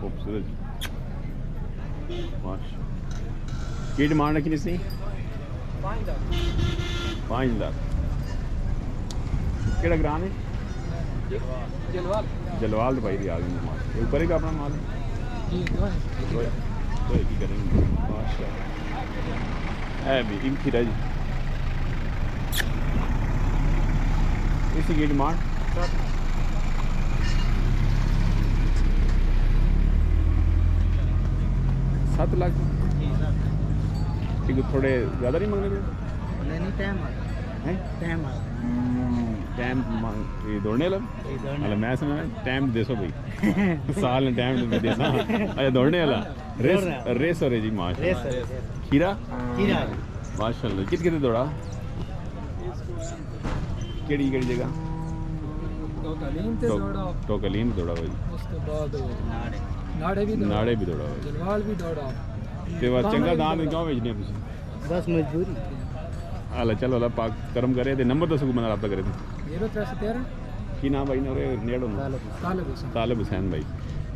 खूबसूरत माशा की डिमांड है कि नहीं 5 लाख केड़ा ग्राम है जलवाल तो भाई आ गई माल ऊपर का अपना माल तो एक ही करेंगे माशा है भी इन खीरा जी इसी की डिमांड 7 लाख ठीक है थोड़े ज़्यादा नहीं मांगने नहीं टाइम ये दौड़ने लग अरे मैं समझ टाइम दे सो भाई साल ने टाइम दे सा अरे दौड़ने वाला रेस हो रही जी माशाल्लाह खीरा माशाल्लाह कितने दौड़ा केड़ी जगह टोकलीम दौड़ा भाई नाड़े भी दौड़ा जलवाल भी दौड़ा ते बाद चंगा दाम क्यों भेजने तुम बस मजबूरी हाल चलो अल्लाह पाक करम करे ते नंबर दसो बंदा रब्ता करे 0313 की नाम भाई ने नेड़ तालिब हुसैन भाई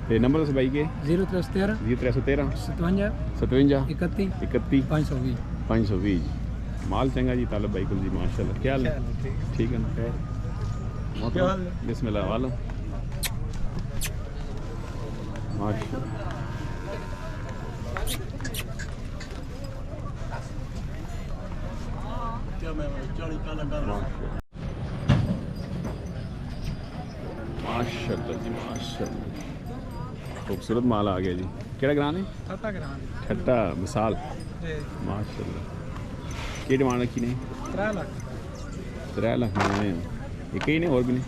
ते नंबर दस भाई के 0313 0313 57 31 520 520 माल चंगा जी तालिब भाई कुल जी माशाल्लाह क्या हाल है ठीक है ना बिस्मिल्लाह वाला माशाल्लाह माशाल्लाह जी माशाल्लाह खूबसूरत माल आ गया जी केड़ा ग्राम है ठट्टा मिसाल माशाल्लाह की डिमांड रखी ने 3 लाख मांगने एक ही नहीं और भी नहीं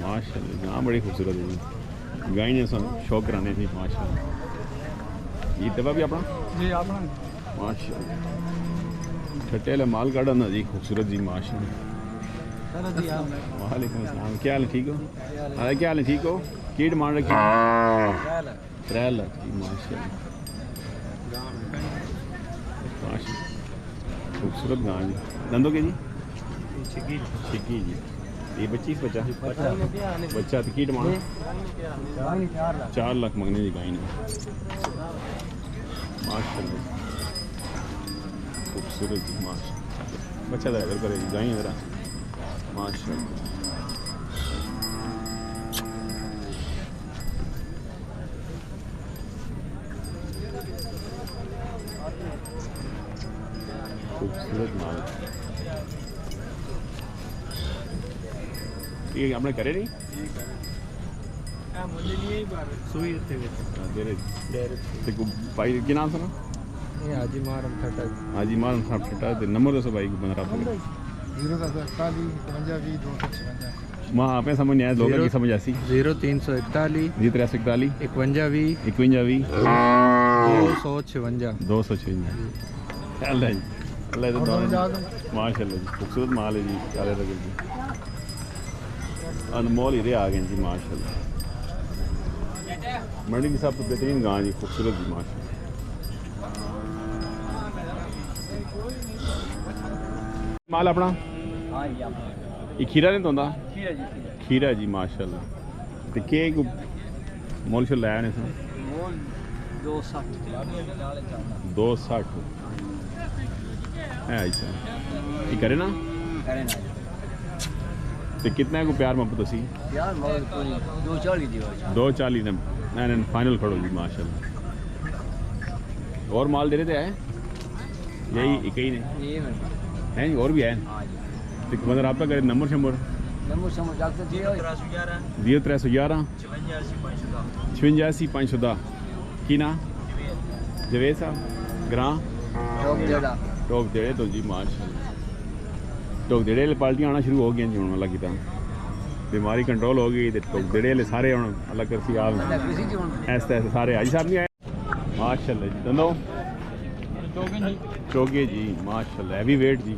माशाल्लाह गाँव बड़ी खूबसूरत है जी गाय ने शौक कराने थी माशाल्लाह ये दबा भी अपना माशाल्लाह ठट्टे वाला माल काटा ना जी खूबसूरत जी माशाल्लाह वालेकुम अस्सलाम क्या हाल है ठीक हो अरे क्या हाल है ठीक हो की डिमांड रखी 3 लाख जी माशाल्लाह खूबसूरत गाँव जी दंदों के जी छिकी जी ये 25 बच्चा तो की डिमांड 4 लाख मंगने जी गाय ने माशाल्लाह खूबसूरत जी माशाल्लाह बच्चा तो इधर करेगी गाय जरा माशाल्लाह खूबसूरत माल ये आपने करे नहीं भाई की नाम सुना हाजी मारम ठट्टा नंबर दसो भाई को बंदा रहा 041 मां आपने समझ नहीं आया लोगों की समझ आसी 0341 341 51 256 अल्लाह जी अल्लाह तो माशाल्लाह जी खूबसूरत माल है जी काले रंग की अनमोल हीरे आ गए जी माशाल्लाह मंडी की सब बेहतरीन गाँव जी खूबसूरत जी माशाल्लाह माल अपना ये खीरा नहीं तो खीरा जी माशाल्लाह तो के मोल शोल लाया ने 260 है ऐसा ये करे ना तो कितना है को प्यार मोहब्बत उसी 240 ने नहीं फाइनल खड़ो जी माशाल्लाह और माल दे रहे थे आए यही एक ही ने हैं और भी है तो बंदा रब्ता करे नंबर 0311 56 510 की ना जवेद साहब ग्रां टोक देड़े तो जी माशाल्लाह टोक देड़े पार्टियां आना शुरू हो गई जी अल्लाह की बीमारी कंट्रोल हो गई तो टोक देड़े सारे हम अल्लाह करसी आप ऐसे ऐसे सारे हाजी साहब नहीं आए माशाल्लाह जी दंदो चौगे जी माशाल्लाह हैवी वेट जी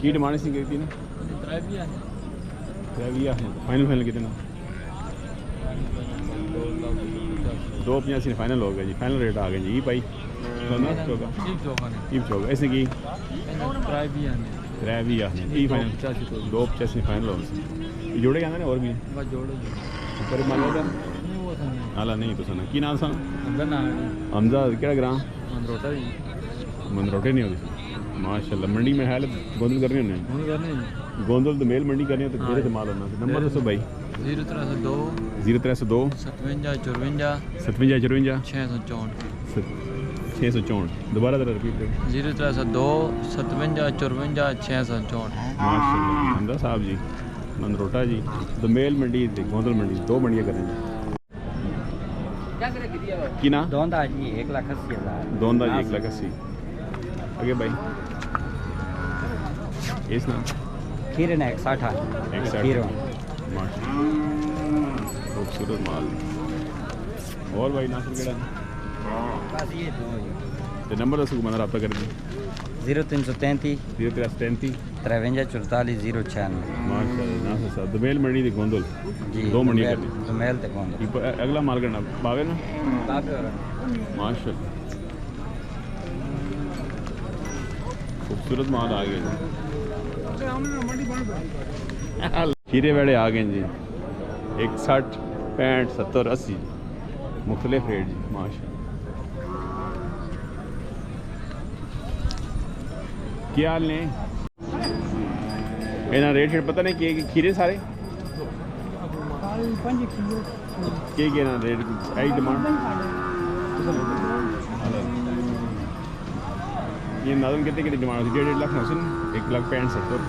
की डिमांड सी गई थी ना फाइनल कितना 285 फाइनल हो गया जी फाइनल रेट आ गया जी भाई चौगा ऐसे की 3 भी आ की फाइनल 285 फाइनल हो जोड़े कहते हैं और भी बस जोड़ो पर मान लो नहीं वो था आला नहीं तो सुना की नाम सा अंदर ना हमजा केड़ा ग्रां मनरोटा ही मनरोटे नहीं होती माशाल्लाह मंडी में हाल गोंदल करनी होने फोन करने गोंदल तो मेल मंडी करनी है तो घेरे माल होना नंबर दसो भाई 0302 0302 57 57 54 664 664 दोबारा जरा रिपीट करो 0302 57 54 664 माशाल्लाह हमजा साहब जी मनरोटा जी दमेल मंडी गोंदल मंडी 2 मंडियां करें की ना दोंदा जी 1,80,000 दोंदा जी 1,80,000 आगे भाई इस ना खीरे ने 160 खीरो माशाल्लाह खूबसूरत माल और भाई नासिर केड़ा बस ये दो ते नंबर दसो को रब्ता कर दी 0333 0333 53 096 माशाल्लाह नासिर साहब दमेल मंडी दी गोंदल जी 2 मंडियां करनी दोमेल ते कौन अगला माल करना बावे ना बाबे और माशाल्लाह खूबसूरत माल आ गया खीरे वेड़े आ गए जी 61 65 70 80 मुख्तलिफ रेट जी माशाल्लाह क्या हाल ने इन्हें रेट शेट पता नहीं कि खीरे सारे के ना रेट आई डिमांड ये नाजन कितने की डिमांड होती है 1.5 लाख ना सुन 1,65,70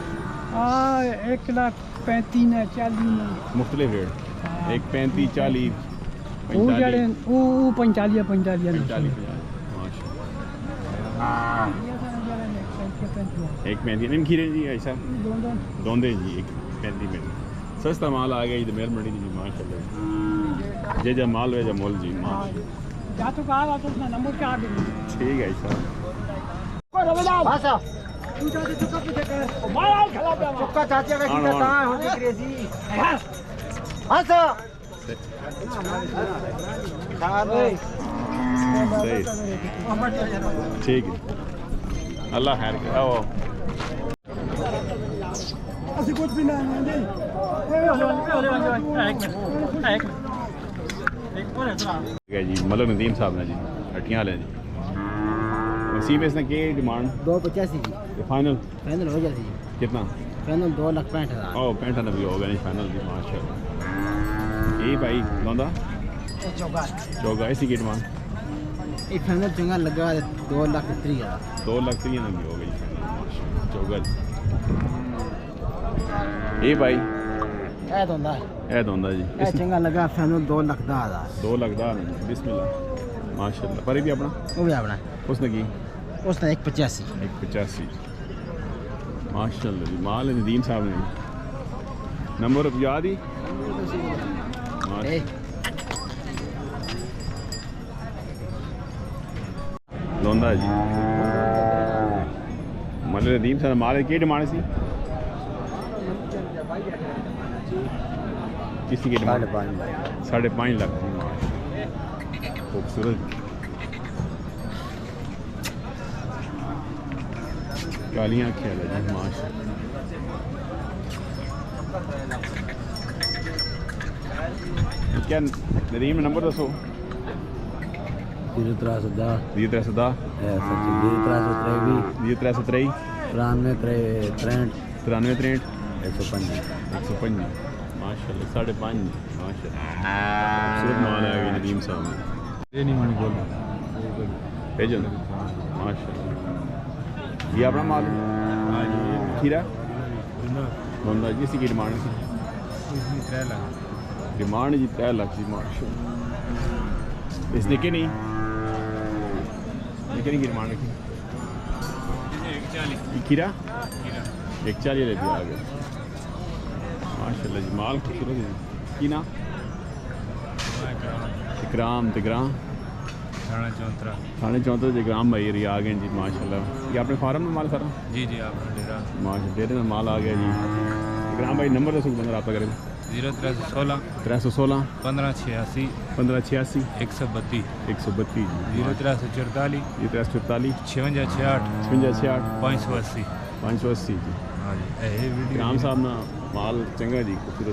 1,35,40 मुख्तलिफ रेट 1,35 40 वो 45 45 एक 35 इन खीरे जी ऐसा दोंदे जी 1,35 में सस्ता माल आ गया दमेल मंडी जी माशाल्लाह जे जा माल वे जा मोल जी माशाल्लाह जा तो कहा तो उसने नंबर क्या दे ठीक है ऐसा भाषा तू जाते चुका पीछे कर मार खला पे चुका चाचा का सीधा कहां होती क्रेजी भाषा सही ठीक है अल्लाह खैर करे आओ ਅਸੀਂ ਕੁਝ ਵੀ ਨਾ ਆਂਦੇ ठीक है जी मलक नदीम साहब ने जी हटियां वाले जी वसीम इसने के डिमांड 285 जी फाइनल फाइनल हो जाती जी कितना फाइनल 2,65,000 ओ 65 भी होगा नहीं फाइनल जी माशाल्लाह ये भाई लौंदा चौगा इसी की डिमांड ये फाइनल चंगा लगा 2,30,000 2,30,000 भी होगा जी माशाल्लाह चौगा ये भाई ए दोंदा जी ए चंगा लगा फाइनल 2,10,000 2,10,000 बिस्मिल्लाह माशाल्लाह पर भी अपना वो भी अपना उसने की उसने 1,85 1,85 माशाल्लाह जी माल नदीम साहब ने नंबर याद ही लोंदा जी मल नदीम साहब माल की डिमांड सी किसी की डिमांड 5.5 लाख खूबसूरत कालियाँ ख्याल है जी माशा क्या नदीम नंबर दसो 0310 0310 0323 93 105 माशाल्लाह 5.5 माशाल्लाह खूबसूरत माल है नदीम साहब ये नहीं मानी बोल भेजो माशाल्लाह ये अपना माल खीरा बंदा जी इसी की डिमांड की 3 लाख डिमांड जी 3 लाख जी माशाल्लाह इसने की नहीं लेकिन की डिमांड की 140 खीरा 140 ले दिया आगे माशाल्लाह जी माल खूबसूरत है की ना इकराम तिकराम थाने 34 जी ग्राम भाई ये आ गए जी माशाल्लाह ये अपने फार्म में माल सारा जी आपका डेरा माशा डेरे में माल आ गया जी ग्राम भाई नंबर दसो बंदा रब्ता करें 0316 316 1586 1586 132 132 जी 0344 0344 5668 5668 580 580 जी हाँ जी ये वीडियो राम साहब ना माल चंगा जी खूबसूरत